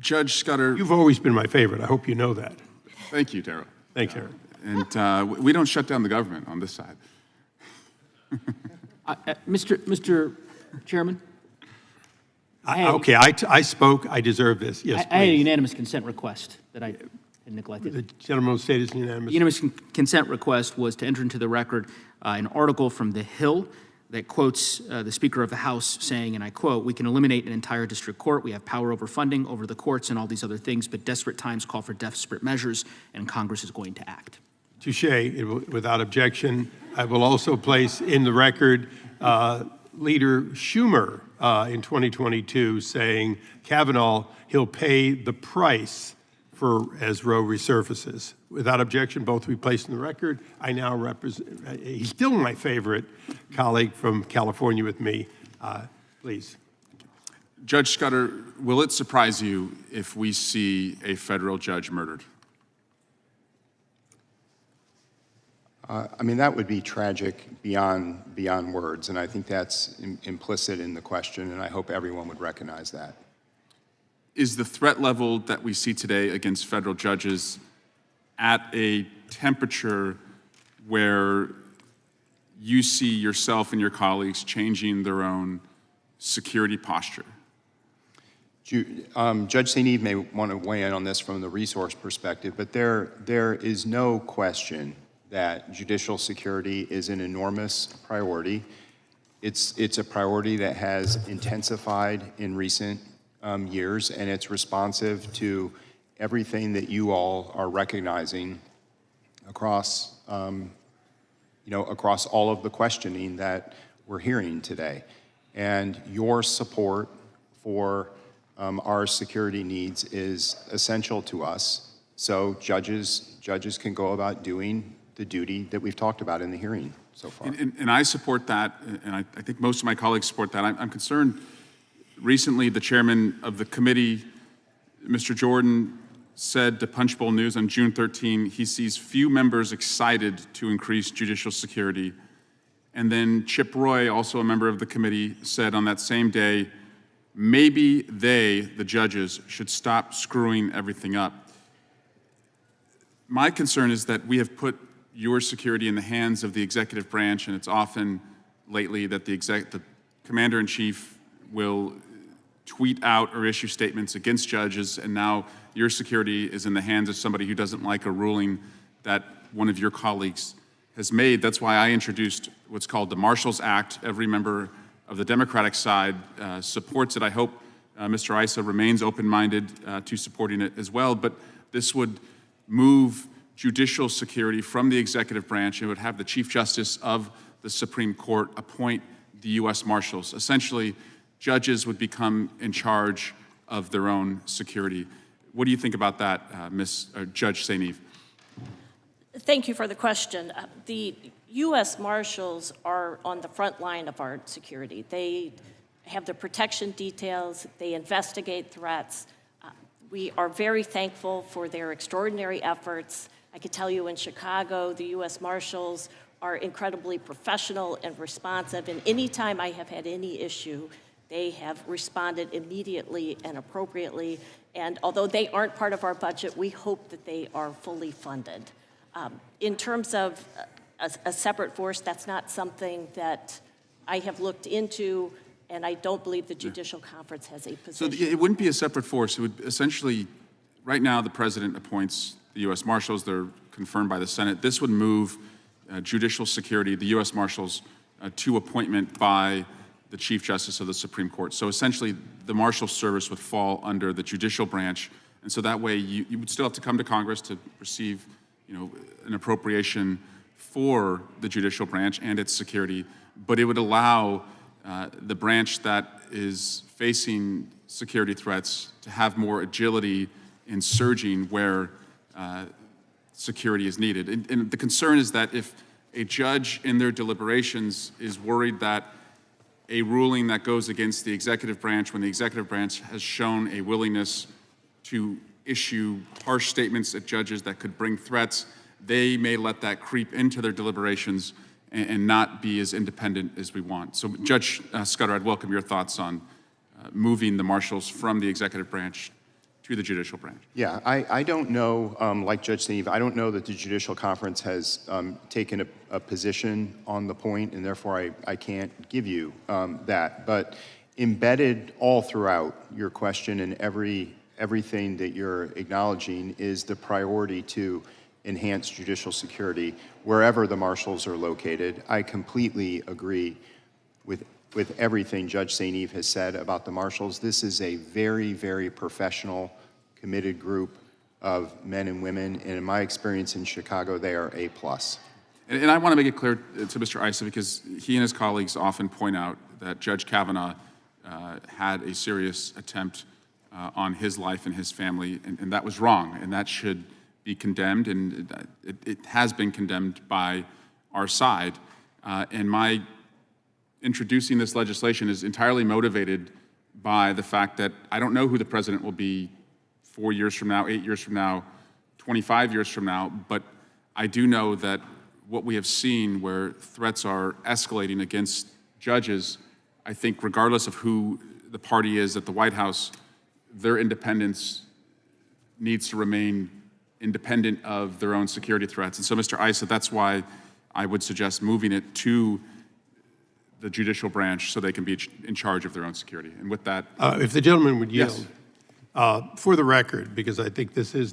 Judge Scudder. You've always been my favorite. I hope you know that. Thank you, Darrell. Thanks, Eric. And we don't shut down the government on this side. Mr. Chairman? Okay, I spoke. I deserve this. Yes, I had a please. unanimous consent request that I had neglected. The gentleman will state is unanimous. The unanimous consent request was to enter into the record an article from The Hill that quotes the Speaker of the House saying, and I quote, "We can eliminate an entire district court. We have power over funding, over the courts, and all these other things, but desperate times call for desperate measures, and Congress is going to act." Touche, without objection. I will also place in the record Leader Schumer in 2022 saying, Kavanaugh, he'll pay the price as Roe resurfaces. Without objection, both will be placed in the record. I now represent, he's still my favorite colleague from California with me. Please. Judge Scudder, will it surprise you if we see a federal judge murdered? I mean, that would be tragic beyond words, and I think that's implicit in the question, and I hope everyone would recognize that. Is the threat level that we see today against federal judges at a temperature where you see yourself and your colleagues changing their own security posture? Judge St. Eve may want to weigh in on this from the resource perspective, but there is no question that judicial security is an enormous priority. It's a priority that has intensified in recent years, and it's responsive to everything that you all are recognizing across, across all of the questioning that we're hearing today. And your support for our security needs is essential to us, so judges can go about doing the duty that we've talked about in the hearing so far. And I support that, and I think most of my colleagues support that. I'm concerned. Recently, the chairman of the committee, Mr. Jordan, said to Punchbowl News on June 13, he sees few members excited to increase judicial security. And then Chip Roy, also a member of the committee, said on that same day, maybe they, the judges, should stop screwing everything up. My concern is that we have put your security in the hands of the executive branch, and it's often lately that the commander-in-chief will tweet out or issue statements against judges, and now your security is in the hands of somebody who doesn't like a ruling that one of your colleagues has made. That's why I introduced what's called the Marshals Act. Every member of the Democratic side supports it. I hope Mr. Issa remains open-minded to supporting it as well, but this would move judicial security from the executive branch. It would have the Chief Justice of the Supreme Court appoint the U.S. Marshals. Essentially, judges would become in charge of their own security. What do you think about that, Judge St. Eve? Thank you for the question. The U.S. Marshals are on the front line of our security. They have the protection details. They investigate threats. We are very thankful for their extraordinary efforts. I can tell you in Chicago, the U.S. Marshals are incredibly professional and responsive, and anytime I have had any issue, they have responded immediately and appropriately. And although they aren't part of our budget, we hope that they are fully funded. In terms of a separate force, that's not something that I have looked into, and I don't believe the Judicial Conference has a position. So it wouldn't be a separate force. It would essentially, right now the president appoints the U.S. Marshals. They're confirmed by the Senate. This would move judicial security, the U.S. Marshals, to appointment by the Chief Justice of the Supreme Court. So essentially, the Marshal Service would fall under the judicial branch, and so that way you would still have to come to Congress to receive, an appropriation for the judicial branch and its security, but it would allow the branch that is facing security threats to have more agility in surging where security is needed. And the concern is that if a judge in their deliberations is worried that a ruling that goes against the executive branch, when the executive branch has shown a willingness to issue harsh statements at judges that could bring threats, they may let that creep into their deliberations and not be as independent as we want. So Judge Scudder, I'd welcome your thoughts on moving the marshals from the executive branch to the judicial branch. Yeah, I don't know, like Judge St. Eve, I don't know that the Judicial Conference has taken a position on the point, and therefore I can't give you that. But embedded all throughout your question and everything that you're acknowledging is the priority to enhance judicial security wherever the marshals are located. I completely agree with everything Judge St. Eve has said about the marshals. This is a very, very professional, committed group of men and women, and in my experience in Chicago, they are A+. And I want to make it clear to Mr. Issa, because he and his colleagues often point out that Judge Kavanaugh had a serious attempt on his life and his family, and that was wrong, and that should be condemned, and it has been condemned by our side. And my introducing this legislation is entirely motivated by the fact that I don't know who the president will be 4 years from now, 8 years from now, 25 years from now, but I do know that what we have seen where threats are escalating against judges, I think regardless of who the party is at the White House, their independence needs to remain independent of their own security threats. And so, Mr. Issa, that's why I would suggest moving it to the judicial branch so they can be in charge of their own security. And with that, If the gentleman would Yes. yield, for the record, because I think this is